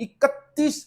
31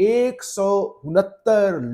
169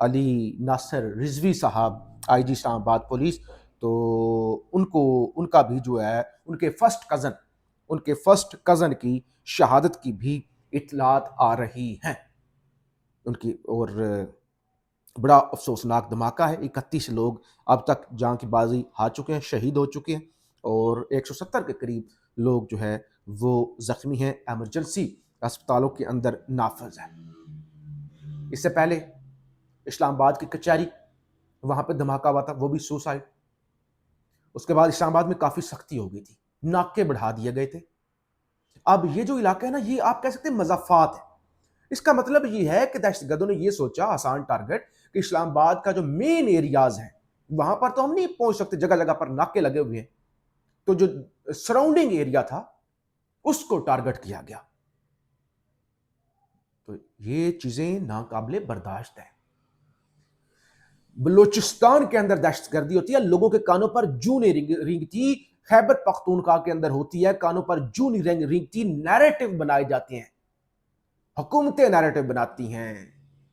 علی ناصر رضوی صاحب آئی جی اسلام آباد پولیس، تو ان کا بھی جو ہے ان کے فرسٹ کزن کی شہادت کی بھی اطلاعات آ رہی ہیں ان کی، اور بڑا افسوسناک دھماکہ ہے۔ 31 لوگ اب تک جان کی بازی ہار چکے ہیں، شہید ہو چکے ہیں، اور 170 کے قریب لوگ جو ہے وہ زخمی ہیں، ایمرجنسی اسپتالوں کے اندر نافذ ہیں۔ اس سے پہلے اسلام آباد کی کچہری، وہاں پہ دھماکہ ہوا تھا، وہ بھی سوسائڈ۔ اس کے بعد اسلام آباد میں کافی سختی ہو گئی تھی، ناکے بڑھا دیے گئے تھے۔ اب یہ جو علاقہ ہے نا، یہ آپ کہہ سکتے ہیں مضافات ہے۔ اس کا مطلب یہ ہے کہ دہشت گردوں نے یہ سوچا، آسان ٹارگٹ، کہ اسلام آباد کا جو مین ایریاز ہیں وہاں پر تو ہم نہیں پہنچ سکتے، جگہ جگہ پر ناکے لگے ہوئے ہیں، تو جو سراؤنڈنگ ایریا تھا اس کو ٹارگٹ کیا گیا۔ تو یہ چیزیں ناقابل برداشت ہیں۔ بلوچستان کے اندر دہشت گردی ہوتی ہے، لوگوں کے کانوں پر جوں نہیں رینگتی، خیبر پختونخوا کے اندر ہوتی ہے، کانوں پر جوں نہیں رینگتی، نیریٹو بنائے جاتے ہیں، حکومتیں نیریٹو بناتی ہیں،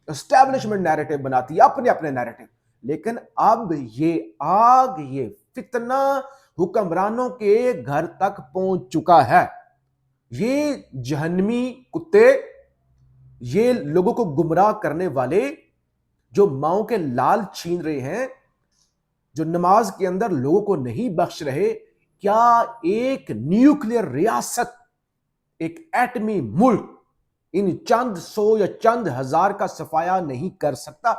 اسٹیبلشمنٹ نیریٹو بناتی ہے، اپنے نیریٹو۔ لیکن اب یہ آگ، یہ فتنہ حکمرانوں کے گھر تک پہنچ چکا ہے۔ یہ جہنمی کتے، یہ لوگوں کو گمراہ کرنے والے، جو ماؤں کے لال چھین رہے ہیں، جو نماز کے اندر لوگوں کو نہیں بخش رہے، کیا ایک نیوکلیئر ریاست، ایک ایٹمی ملک ان چند سو یا چند ہزار کا صفایا نہیں کر سکتا؟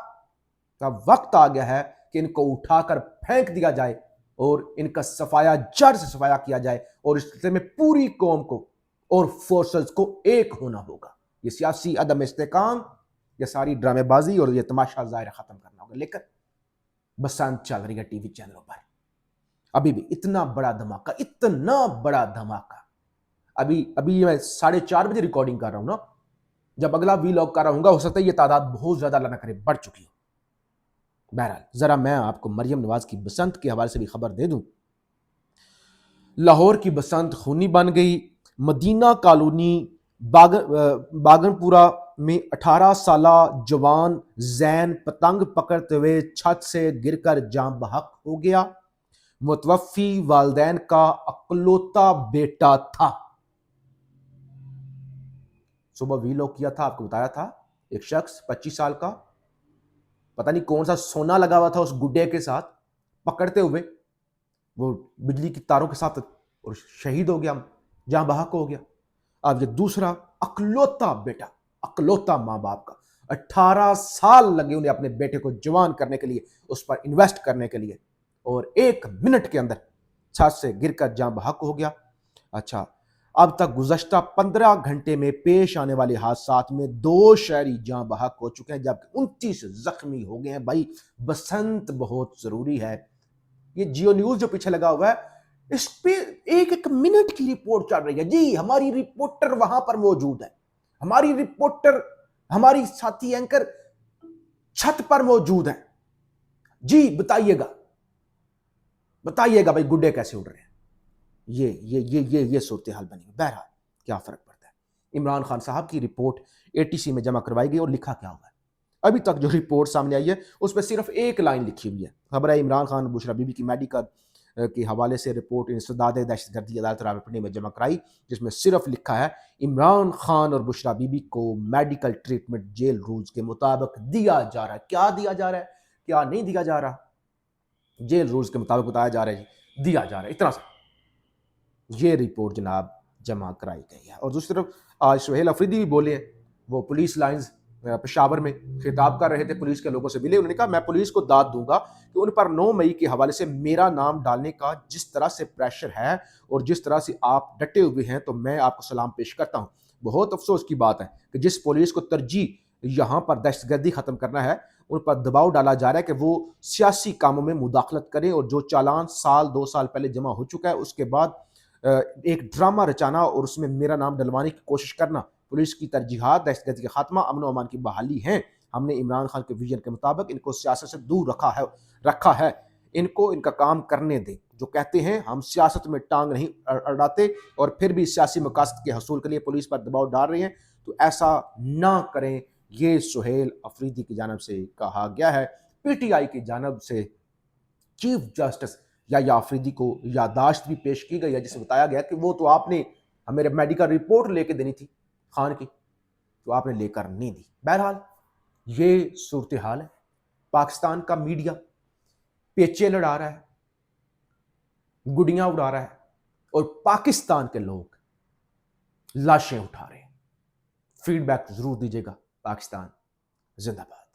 اب وقت آ گیا ہے کہ ان کو اٹھا کر پھینک دیا جائے اور ان کا صفایا، جڑ سے صفایا کیا جائے، اور اس سلسلے میں پوری قوم کو اور فورسز کو ایک ہونا ہوگا۔ یہ سیاسی عدم استحکام، یہ ساری ڈرامے بازی اور یہ تماشا ظاہر ختم کرنا ہوگا۔ لیکن بسنت چل رہی ہے ٹی وی چینلوں پر، ابھی بھی اتنا بڑا دھماکہ۔ ابھی میں 4:30 بجے ریکارڈنگ کر رہا ہوں نا، جب اگلا وی لاگ کر رہا ہوں گا، ہو سکتا ہے یہ تعداد بہت زیادہ اللہ نہ کرے بڑھ چکی ہو۔ بہرحال ذرا میں آپ کو مریم نواز کی بسنت کے حوالے سے بھی خبر دے دوں۔ لاہور کی بسنت خونی بن گئی۔ مدینہ کالونی باگن پورہ میں 18 سالہ جوان زین پتنگ پکڑتے ہوئے چھت سے گر کر جاں بحق ہو گیا۔ متوفی والدین کا اکلوتا بیٹا تھا۔ صبح وی لاگ کیا تھا، آپ کو بتایا تھا، ایک شخص 25 سال کا، پتہ نہیں کون سا سونا لگا ہوا تھا اس گڈے کے ساتھ، پکڑتے ہوئے وہ بجلی کی تاروں کے ساتھ، اور شہید ہو گیا، جہاں بحق ہو گیا۔ اب یہ دوسرا اکلوتا بیٹا، اکلوتا ماں باپ کا، 18 سال لگے انہیں اپنے بیٹے کو جوان کرنے کے لیے، اس پر انویسٹ کرنے کے لیے، اور 1 منٹ کے اندر چھت سے گر کر جاں بحق ہو گیا۔ اچھا، اب تک گزشتہ 15 گھنٹے میں پیش آنے والے حادثات میں 2 شہری جاں بحق ہو چکے ہیں، جبکہ 29 زخمی ہو گئے ہیں۔ بھائی بسنت بہت ضروری ہے۔ یہ جیو نیوز جو پیچھے لگا ہوا ہے، اس پہ 1 منٹ کی رپورٹ چل رہی ہے۔ جی ہماری رپورٹر وہاں پر موجود ہے، ہماری رپورٹر، ہماری ساتھی اینکر چھت پر موجود ہیں، جی بتائیے گا بھائی گڈے کیسے اڑ رہے ہیں۔ یہ صورتحال بنی۔ بہرحال کیا فرق پڑتا ہے؟ عمران خان صاحب کی رپورٹ ATC میں جمع کروائی گئی، اور لکھا کیا ہوا ہے؟ ابھی تک جو رپورٹ سامنے آئی ہے اس پہ صرف 1 لائن لکھی ہوئی ہے۔ خبر ہے عمران خان بشرا بی بی کی میڈیکل کے حوالے سے رپورٹ انسداد دہشت گردی عدالت راولپنڈی میں جمع کرائی، جس میں صرف لکھا ہے عمران خان اور بشرا بی بی کو میڈیکل ٹریٹمنٹ جیل رولز کے مطابق دیا جا رہا ہے۔ کیا دیا جا رہا ہے، کیا نہیں دیا جا رہا؟ جیل رولز کے مطابق بتایا جا رہا ہے، دیا جا رہا ہے، اتنا سا۔ یہ رپورٹ جناب جمع کرائی گئی ہے۔ اور دوسری طرف آج سہیل افریدی بھی بولے ہیں، وہ پولیس لائنز پشاور میں خطاب کر رہے تھے، پولیس کے لوگوں سے ملے، انہوں نے کہا میں پولیس کو داد دوں گا کہ ان پر 9 مئی کے حوالے سے میرا نام ڈالنے کا جس طرح سے پریشر ہے اور جس طرح سے آپ ڈٹے ہوئے ہیں، تو میں آپ کو سلام پیش کرتا ہوں۔ بہت افسوس کی بات ہے کہ جس پولیس کو ترجیح یہاں پر دہشت گردی ختم کرنا ہے، ان پر دباؤ ڈالا جا رہا ہے کہ وہ سیاسی کاموں میں مداخلت کریں، اور جو چالان 2 سال پہلے جمع ہو چکا ہے اس کے بعد ایک ڈرامہ رچانا اور اس میں میرا نام ڈلوانے کی کوشش کرنا۔ پولیس کی ترجیحات دہشت گردی کے خاتمہ، امن و امان کی بحالی ہیں۔ ہم نے عمران خان کے ویژن کے مطابق ان کو سیاست سے دور رکھا ہے۔ ان کو ان کا کام کرنے دیں۔ جو کہتے ہیں ہم سیاست میں ٹانگ نہیں اڑاتے اور پھر بھی سیاسی مقاصد کے حصول کے لیے پولیس پر دباؤ ڈال رہے ہیں، تو ایسا نہ کریں، یہ سہیل افریدی کی جانب سے کہا گیا ہے۔ پی ٹی آئی کی جانب سے چیف جسٹس یا افریدی کو یادداشت بھی پیش کی گئی ہے، جسے بتایا گیا کہ وہ تو آپ نے ہمیں میڈیکل رپورٹ لے کے دینی تھی خان کی، تو آپ نے لے کر نہیں دی۔ بہرحال یہ صورتحال ہے۔ پاکستان کا میڈیا پیچے لڑا رہا ہے، گڈیاں اڑا رہا ہے، اور پاکستان کے لوگ لاشیں اٹھا رہے ہیں۔ فیڈ بیک ضرور دیجیے گا۔ پاکستان زندہ باد۔